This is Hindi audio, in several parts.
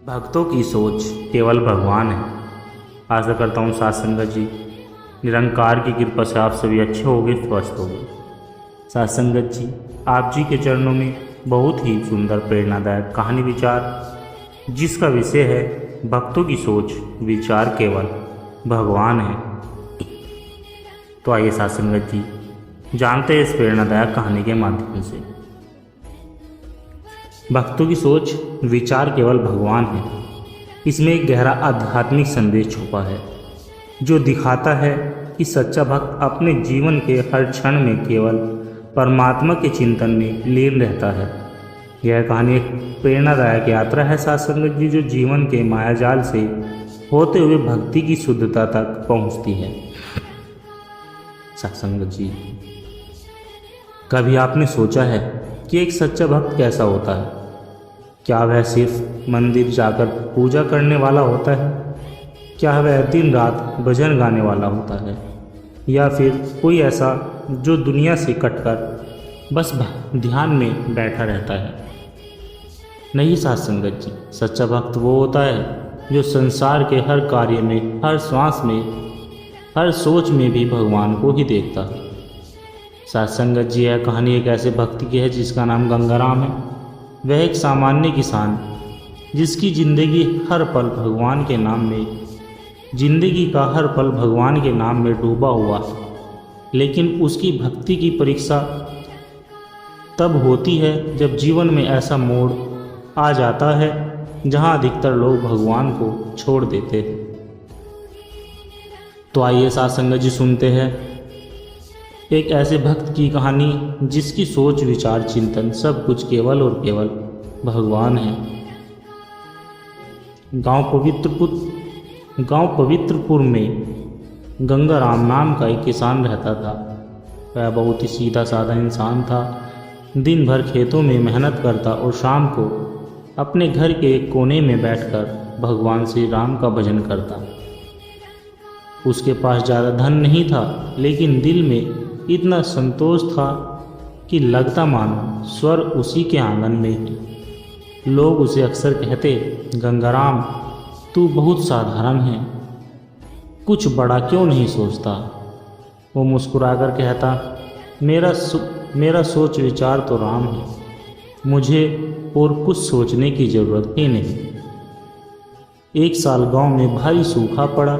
भक्तों की सोच केवल भगवान है। आशा करता हूँ साथ संगत जी निरंकार की कृपा से आप सभी अच्छे होंगे, स्वस्थ होंगे। साथ संगत जी, आप जी के चरणों में बहुत ही सुंदर प्रेरणादायक कहानी विचार, जिसका विषय है भक्तों की सोच विचार केवल भगवान है। तो आइए साथ संगत जी जानते हैं इस प्रेरणादायक कहानी के माध्यम से। भक्तों की सोच विचार केवल भगवान है। इसमें एक गहरा आध्यात्मिक संदेश छुपा है जो दिखाता है कि सच्चा भक्त अपने जीवन के हर क्षण में केवल परमात्मा के चिंतन में लीन रहता है। यह कहानी एक प्रेरणादायक यात्रा है साथ संगत जी, जो जीवन के मायाजाल से होते हुए भक्ति की शुद्धता तक पहुंचती है। साथ संगत जी, कभी आपने सोचा है कि एक सच्चा भक्त कैसा होता है? क्या वह सिर्फ मंदिर जाकर पूजा करने वाला होता है? क्या वह दिन रात भजन गाने वाला होता है? या फिर कोई ऐसा जो दुनिया से कटकर बस ध्यान में बैठा रहता है? नहीं साथ संगत जी, सच्चा भक्त वो होता है जो संसार के हर कार्य में, हर श्वास में, हर सोच में भी भगवान को ही देखता है। साथ संगत जी, यह कहानी एक ऐसे भक्ति की है जिसका नाम गंगाराम है। वह एक सामान्य किसान जिसकी जिंदगी का हर पल भगवान के नाम में डूबा हुआ है। लेकिन उसकी भक्ति की परीक्षा तब होती है जब जीवन में ऐसा मोड़ आ जाता है जहां अधिकतर लोग भगवान को छोड़ देते हैं। तो आइए साथ संगत जी सुनते हैं एक ऐसे भक्त की कहानी जिसकी सोच विचार चिंतन सब कुछ केवल और केवल भगवान है। गांव पवित्रपुर में गंगाराम नाम का एक किसान रहता था। वह बहुत ही सीधा साधा इंसान था। दिन भर खेतों में मेहनत करता और शाम को अपने घर के एक कोने में बैठकर भगवान श्री राम का भजन करता। उसके पास ज़्यादा धन नहीं था, लेकिन दिल में इतना संतोष था कि लगता मानो स्वर उसी के आंगन में ही। लोग उसे अक्सर कहते, गंगाराम तू बहुत साधारण है, कुछ बड़ा क्यों नहीं सोचता? वो मुस्कुराकर कहता, मेरा सोच विचार तो राम है, मुझे और कुछ सोचने की ज़रूरत ही नहीं। एक साल गांव में भारी सूखा पड़ा।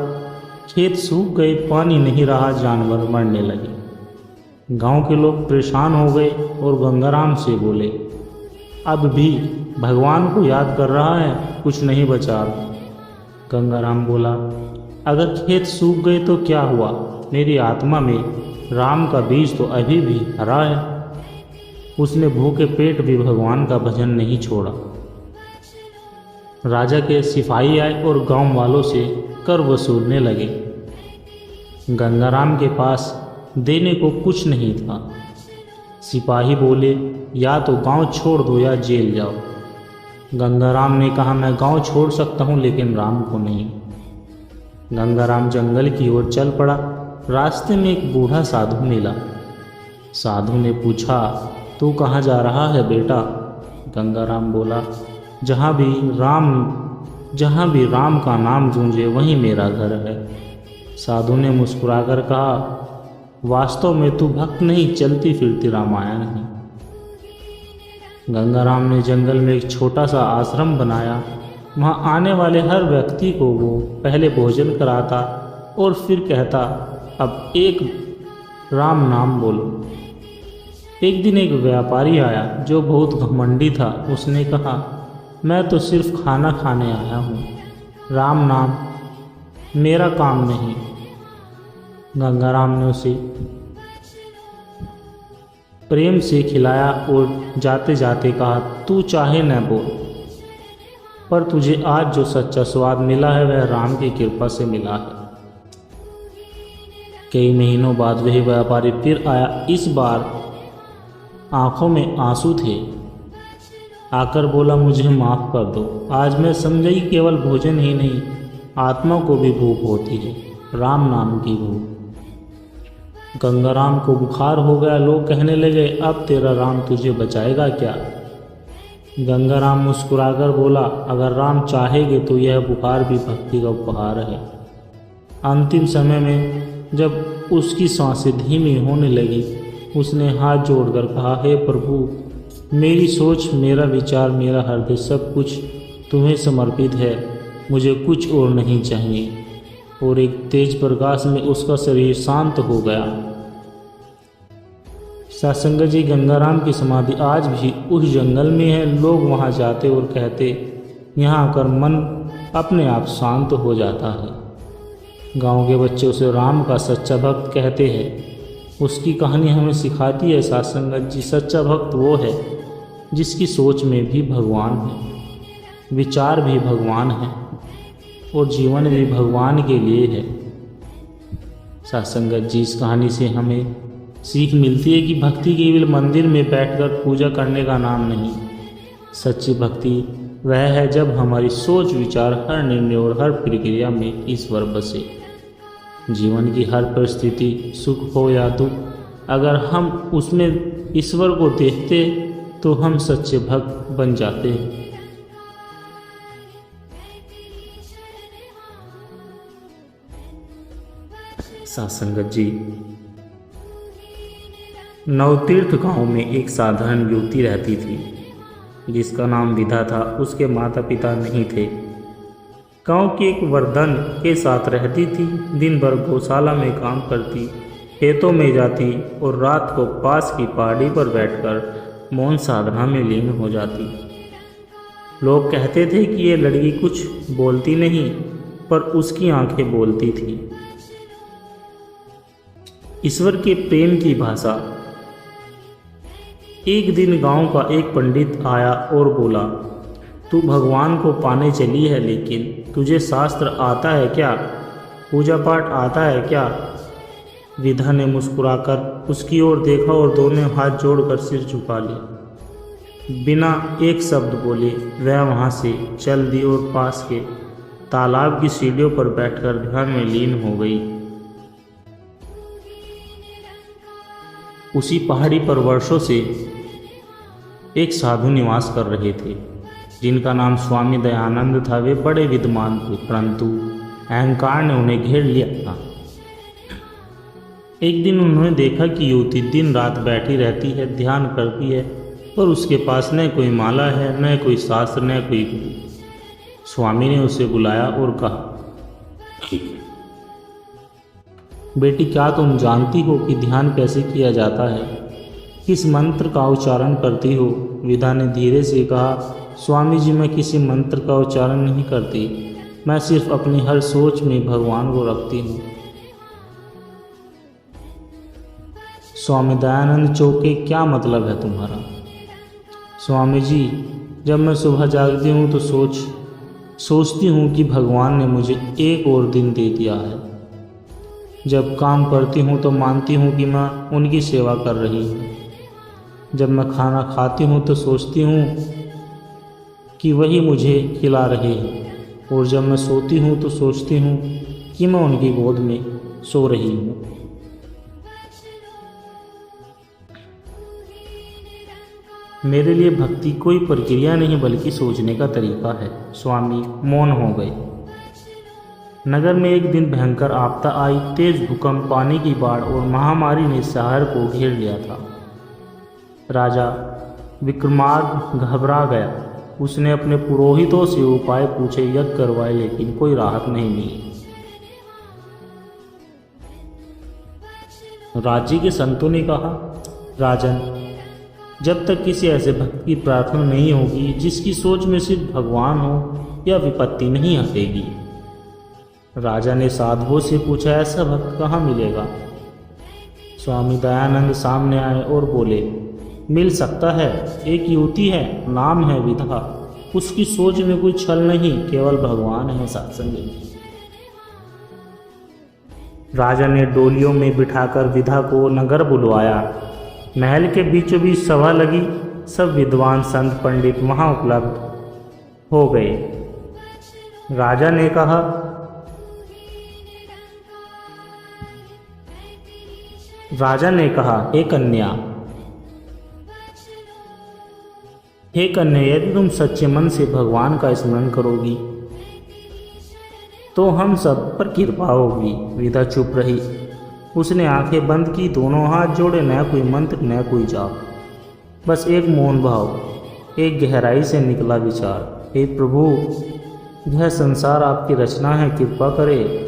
खेत सूख गए, पानी नहीं रहा, जानवर मरने लगे। गांव के लोग परेशान हो गए और गंगाराम से बोले, अब भी भगवान को याद कर रहा है, कुछ नहीं बचा। गंगाराम बोला, अगर खेत सूख गए तो क्या हुआ? मेरी आत्मा में राम का बीज तो अभी भी हरा है। उसने भूखे पेट भी भगवान का भजन नहीं छोड़ा। राजा के सिपाही आए और गांव वालों से कर वसूलने लगे। गंगाराम के पास देने को कुछ नहीं था। सिपाही बोले, या तो गांव छोड़ दो या जेल जाओ। गंगाराम ने कहा, मैं गांव छोड़ सकता हूं, लेकिन राम को नहीं। गंगाराम जंगल की ओर चल पड़ा। रास्ते में एक बूढ़ा साधु मिला। साधु ने पूछा, तू कहाँ जा रहा है बेटा? गंगाराम बोला, जहाँ भी राम का नाम गूंजे वहीं मेरा घर है। साधु ने मुस्कुराकर कहा, वास्तव में तू भक्त नहीं, चलती फिरती रामायण है। गंगाराम ने जंगल में एक छोटा सा आश्रम बनाया। वहाँ आने वाले हर व्यक्ति को वो पहले भोजन कराता और फिर कहता, अब एक राम नाम बोलो। एक दिन एक व्यापारी आया जो बहुत घमंडी था। उसने कहा, मैं तो सिर्फ खाना खाने आया हूँ, राम नाम मेरा काम नहीं। गंगाराम ने उसे प्रेम से खिलाया और जाते जाते कहा, तू चाहे न बोल, पर तुझे आज जो सच्चा स्वाद मिला है वह राम की कृपा से मिला है। कई महीनों बाद वही व्यापारी फिर आया। इस बार आंखों में आंसू थे। आकर बोला, मुझे माफ़ कर दो, आज मैं समझा कि केवल भोजन ही नहीं, आत्मा को भी भूख होती है, राम नाम की भूख। गंगाराम को बुखार हो गया। लोग कहने लगे, अब तेरा राम तुझे बचाएगा क्या? गंगाराम मुस्कुराकर बोला, अगर राम चाहेंगे तो यह बुखार भी भक्ति का उपहार है। अंतिम समय में जब उसकी सांसें धीमी होने लगी, उसने हाथ जोड़कर कहा, हे प्रभु, मेरी सोच, मेरा विचार, मेरा हृदय, सब कुछ तुम्हें समर्पित है। मुझे कुछ और नहीं चाहिए। और एक तेज प्रकाश में उसका शरीर शांत हो गया। सत्संग जी, गंगाराम की समाधि आज भी उस जंगल में है। लोग वहां जाते और कहते, यहाँ आकर मन अपने आप शांत हो जाता है। गांव के बच्चे उसे राम का सच्चा भक्त कहते हैं। उसकी कहानी हमें सिखाती है, सत्संग जी, सच्चा भक्त वो है जिसकी सोच में भी भगवान है, विचार भी भगवान है और जीवन भी भगवान के लिए है। सत्संग जी, इस कहानी से हमें सीख मिलती है कि भक्ति केवल मंदिर में बैठकर पूजा करने का नाम नहीं। सच्ची भक्ति वह है जब हमारी सोच, विचार, हर निर्णय और हर प्रक्रिया में ईश्वर बसे। जीवन की हर परिस्थिति, सुख हो या दुख, अगर हम उसमें ईश्वर को देखते तो हम सच्चे भक्त बन जाते हैं। सत्संगत जी, नवतीर्थ गांव में एक साधारण युवती रहती थी जिसका नाम विधा था। उसके माता पिता नहीं थे। गांव के एक वर्धन के साथ रहती थी। दिन भर गौशाला में काम करती, खेतों में जाती और रात को पास की पहाड़ी पर बैठकर मौन साधना में लीन हो जाती। लोग कहते थे कि ये लड़की कुछ बोलती नहीं, पर उसकी आंखें बोलती थी। ईश्वर के प्रेम की भाषा। एक दिन गांव का एक पंडित आया और बोला, तू भगवान को पाने चली है, लेकिन तुझे शास्त्र आता है क्या? पूजा पाठ आता है क्या? विधा ने मुस्कुराकर उसकी ओर देखा और दोनों हाथ जोड़कर सिर झुका लिया। बिना एक शब्द बोले वह वहां से चल दी और पास के तालाब की सीढ़ियों पर बैठकर ध्यान में लीन हो गई। उसी पहाड़ी पर वर्षों से एक साधु निवास कर रहे थे जिनका नाम स्वामी दयानंद था। वे बड़े विद्वान थे, परंतु अहंकार ने उन्हें घेर लिया था। एक दिन उन्होंने देखा कि युवती दिन रात बैठी रहती है, ध्यान करती है, पर उसके पास न कोई माला है, न कोई शास्त्र, न कोई गुरु। स्वामी ने उसे बुलाया और कहा, बेटी, क्या तुम जानती हो कि ध्यान कैसे किया जाता है? किस मंत्र का उच्चारण करती हो? विधा ने धीरे से कहा, स्वामी जी, मैं किसी मंत्र का उच्चारण नहीं करती, मैं सिर्फ अपनी हर सोच में भगवान को रखती हूँ। स्वामी दयानंद चौके, क्या मतलब है तुम्हारा? स्वामी जी, जब मैं सुबह जागती हूँ तो सोचती हूँ कि भगवान ने मुझे एक और दिन दे दिया है। जब काम करती हूँ तो मानती हूँ कि मैं उनकी सेवा कर रही हूँ। जब मैं खाना खाती हूँ तो सोचती हूँ कि वही मुझे खिला रहे हैं। और जब मैं सोती हूँ तो सोचती हूँ कि मैं उनकी गोद में सो रही हूँ। मेरे लिए भक्ति कोई प्रक्रिया नहीं बल्कि सोचने का तरीका है। स्वामी मौन हो गए। नगर में एक दिन भयंकर आपदा आई। तेज भूकंप, पानी की बाढ़ और महामारी ने शहर को घेर लिया था। राजा विक्रमार्क घबरा गया। उसने अपने पुरोहितों से उपाय पूछे, यज्ञ करवाए, लेकिन कोई राहत नहीं मिली। राज्य के संतों ने कहा, राजन, जब तक किसी ऐसे भक्त की प्रार्थना नहीं होगी जिसकी सोच में सिर्फ भगवान हो, यह विपत्ति नहीं हटेगी। राजा ने साधुओं से पूछा, ऐसा भक्त कहाँ मिलेगा? स्वामी दयानंद सामने आए और बोले, मिल सकता है। एक युवती है, नाम है विधा। उसकी सोच में कोई छल नहीं, केवल भगवान है। सत्संग। राजा ने डोलियों में बिठाकर विधा को नगर बुलवाया। महल के बीचों बीच सभा लगी। सब विद्वान संत पंडित वहां उपलब्ध हो गए। राजा ने कहा, हे कन्या, हे कन्या, यदि तुम सच्चे मन से भगवान का स्मरण करोगी तो हम सब पर कृपा होगी। विधा चुप रही। उसने आंखें बंद की, दोनों हाथ जोड़े, न कोई मंत्र न कोई जाप, बस एक मौन भाव, एक गहराई से निकला विचार। हे प्रभु, यह संसार आपकी रचना है, कृपा करे।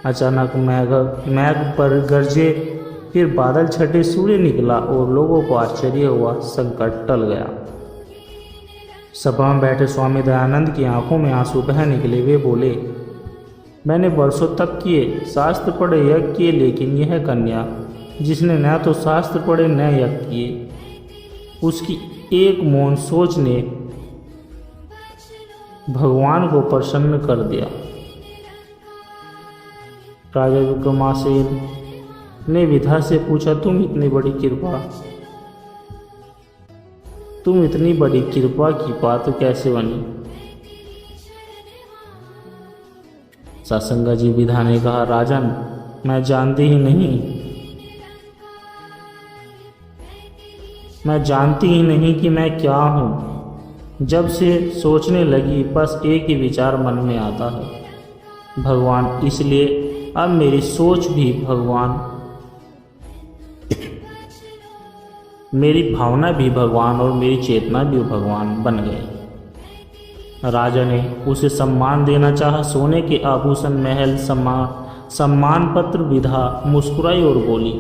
अचानक मैघ पर गरजे, फिर बादल छटे, सूर्य निकला और लोगों को आश्चर्य हुआ, संकट टल गया। सभा में बैठे स्वामी दयानंद की आंखों में आंसू बह निकले। वे बोले, मैंने बरसों तप किए, शास्त्र पढ़े, यज्ञ किए, लेकिन यह कन्या जिसने न तो शास्त्र पढ़े न यज्ञ किए, उसकी एक मौन सोच ने भगवान को प्रसन्न कर दिया। राजा विक्रमासेन ने विधा से पूछा, तुम इतनी बड़ी कृपा की बात कैसे बनी? सासंगा जी विधा ने कहा, राजन, मैं जानती ही नहीं कि मैं क्या हूँ। जब से सोचने लगी बस एक ही विचार मन में आता है, भगवान। इसलिए अब मेरी सोच भी भगवान, मेरी भावना भी भगवान और मेरी चेतना भी भगवान बन गए। राजा ने उसे सम्मान देना चाहा, सोने के आभूषण, महल, सम्मान पत्र। विधा मुस्कुराई और बोली,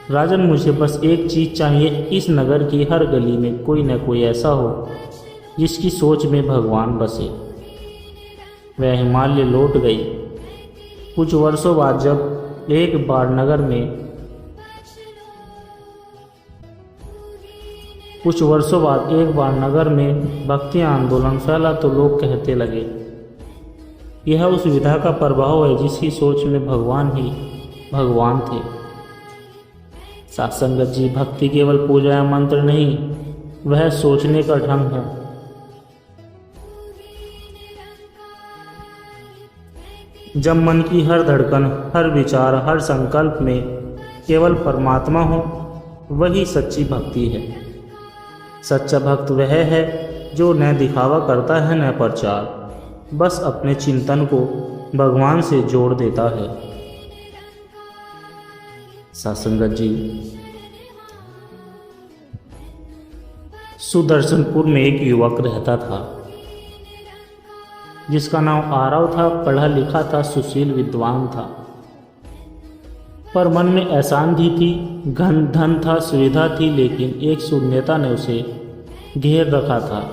राजन, मुझे बस एक चीज़ चाहिए, इस नगर की हर गली में कोई न कोई ऐसा हो जिसकी सोच में भगवान बसे। वह हिमालय लौट गई। कुछ वर्षों बाद जब एक बार नगर में भक्ति आंदोलन फैला तो लोग कहते लगे, यह उस विधा का प्रभाव है जिसकी सोच में भगवान ही भगवान थे। सत्संगत जी, भक्ति केवल पूजा या मंत्र नहीं, वह सोचने का ढंग है। जब मन की हर धड़कन, हर विचार, हर संकल्प में केवल परमात्मा हो, वही सच्ची भक्ति है। सच्चा भक्त वह है जो न दिखावा करता है न प्रचार, बस अपने चिंतन को भगवान से जोड़ देता है। सत्संगत जी, सुदर्शनपुर में एक युवक रहता था जिसका नाम आरव था। पढ़ा लिखा था, सुशील विद्वान था, पर मन में अशांति थी। धन था, सुविधा थी, लेकिन एक शून्यता ने उसे घेर रखा था।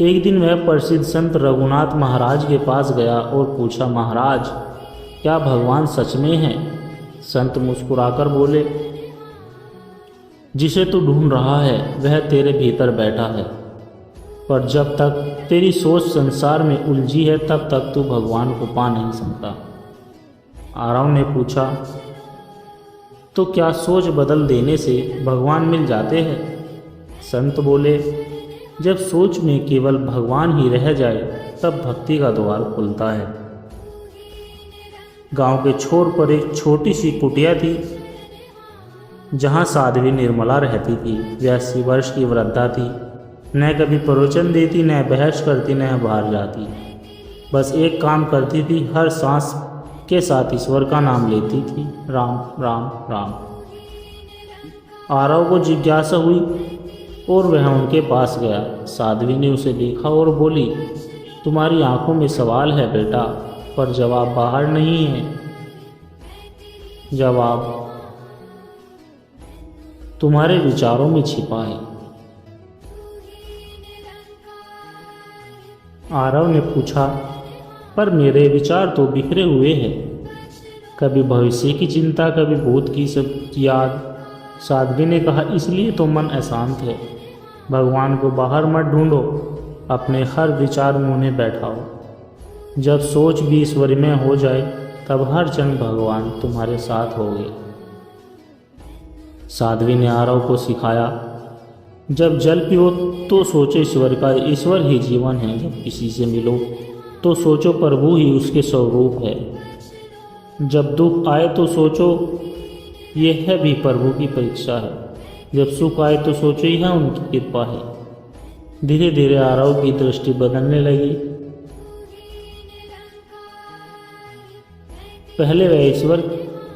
एक दिन वह प्रसिद्ध संत रघुनाथ महाराज के पास गया और पूछा, महाराज, क्या भगवान सच में है? संत मुस्कुराकर बोले, जिसे तू ढूंढ रहा है वह तेरे भीतर बैठा है, पर जब तक तेरी सोच संसार में उलझी है तब तक तू भगवान को पा नहीं सकता। आरव ने पूछा, तो क्या सोच बदल देने से भगवान मिल जाते हैं? संत बोले, जब सोच में केवल भगवान ही रह जाए तब भक्ति का द्वार खुलता है। गांव के छोर पर एक छोटी सी कुटिया थी जहां साध्वी निर्मला रहती थी। वह 80 वर्ष की वृद्धा थी, न कभी प्रवचन देती, न बहस करती, न बाहर जाती। बस एक काम करती थी, हर सांस के साथ ईश्वर का नाम लेती थी, राम राम राम। आरव को जिज्ञासा हुई और वह उनके पास गया। साध्वी ने उसे देखा और बोली, तुम्हारी आंखों में सवाल है बेटा, पर जवाब बाहर नहीं है। जवाब तुम्हारे विचारों में छिपा है। आरव ने पूछा, पर मेरे विचार तो बिखरे हुए हैं, कभी भविष्य की चिंता, कभी भूत की सब याद। साध्वी ने कहा, इसलिए तो मन अशांत है। भगवान को बाहर मत ढूंढो, अपने हर विचार मुँह बैठाओ। जब सोच भी ईश्वरमय हो जाए तब हर क्षण भगवान तुम्हारे साथ होंगे। साध्वी ने आरव को सिखाया, जब जल पियो तो सोचो ईश्वर का, ईश्वर ही जीवन है। जब किसी से मिलो तो सोचो प्रभु ही उसके स्वरूप है। जब दुख आए तो सोचो यह भी प्रभु की परीक्षा है। जब सुख आए तो सोचो यह उनकी कृपा है। धीरे धीरे आरव की दृष्टि बदलने लगी। पहले वह ईश्वर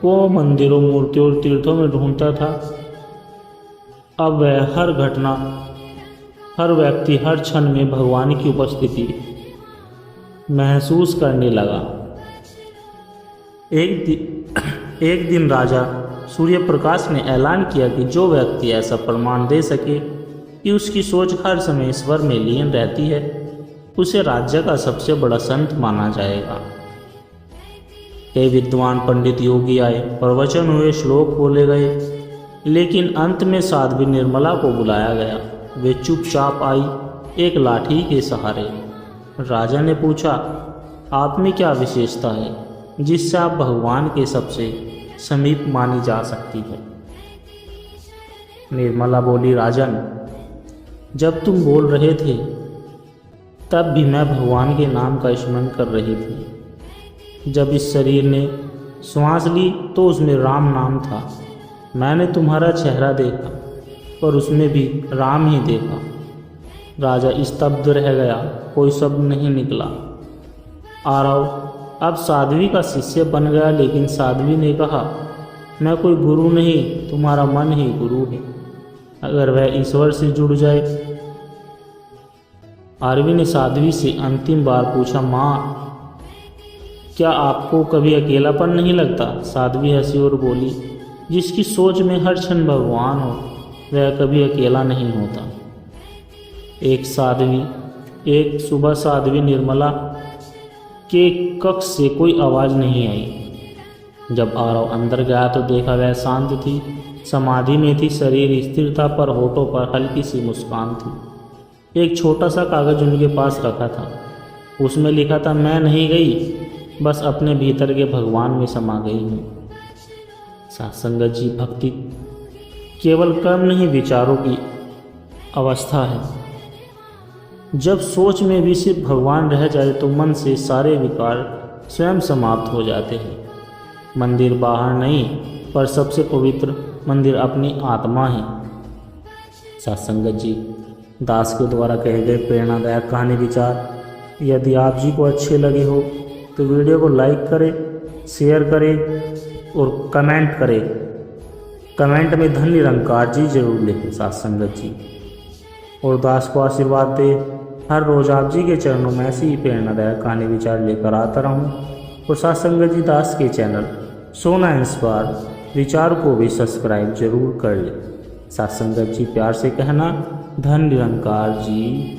को मंदिरों, मूर्तियों और तीर्थों में ढूंढता था। अब वह हर घटना, हर व्यक्ति, हर क्षण में भगवान की उपस्थिति महसूस करने लगा। एक दिन राजा सूर्य प्रकाश ने ऐलान किया कि जो व्यक्ति ऐसा प्रमाण दे सके कि उसकी सोच हर समय ईश्वर में लीन रहती है, उसे राज्य का सबसे बड़ा संत माना जाएगा। कई विद्वान पंडित योगी आए, प्रवचन हुए, श्लोक बोले गए, लेकिन अंत में साध्वी निर्मला को बुलाया गया। वे चुपचाप आई, एक लाठी के सहारे। राजा ने पूछा, आप में क्या विशेषता है जिससे आप भगवान के सबसे समीप मानी जा सकती है? निर्मला बोली, राजन, जब तुम बोल रहे थे तब भी मैं भगवान के नाम का स्मरण कर रही थी। जब इस शरीर ने श्वास ली तो उसमें राम नाम था। मैंने तुम्हारा चेहरा देखा पर उसमें भी राम ही देखा। राजा स्तब्ध रह गया, कोई शब्द नहीं निकला। आरव अब साध्वी का शिष्य बन गया, लेकिन साध्वी ने कहा, मैं कोई गुरु नहीं, तुम्हारा मन ही गुरु है। अगर वह ईश्वर से जुड़ जाए। आरवी ने साध्वी से अंतिम बार पूछा, माँ, क्या आपको कभी अकेलापन नहीं लगता? साध्वी हंसी और बोली, जिसकी सोच में हर क्षण भगवान हो वह कभी अकेला नहीं होता। एक सुबह साध्वी निर्मला के कक्ष से कोई आवाज़ नहीं आई। जब आरव अंदर गया तो देखा वह शांत थी, समाधि में थी, शरीर स्थिर था, पर होठों पर हल्की सी मुस्कान थी। एक छोटा सा कागज उनके पास रखा था, उसमें लिखा था, मैं नहीं गई, बस अपने भीतर के भगवान में समा गई हूँ। सत्संगत जी, भक्ति केवल कर्म नहीं, विचारों की अवस्था है। जब सोच में भी सिर्फ भगवान रह जाए तो मन से सारे विकार स्वयं समाप्त हो जाते हैं। मंदिर बाहर नहीं, पर सबसे पवित्र मंदिर अपनी आत्मा है। सत्संगत जी, दास के द्वारा कहे गए प्रेरणादायक कहानी विचार यदि आप जी को अच्छे लगे हो तो वीडियो को लाइक करें, शेयर करें और कमेंट करें। कमेंट में धन निरंकार जी जरूर लिखें सत्संगत जी, और दास को आशीर्वाद दे। हर रोज़ आप जी के चरणों में ऐसी ही प्रेरणादायक कहानी विचार लेकर आता रहूं। और सत्संगत जी दास के चैनल सोना इंस्पायर विचार को भी सब्सक्राइब जरूर कर ले। सत्संगत जी, प्यार से कहना, धन निरंकार जी।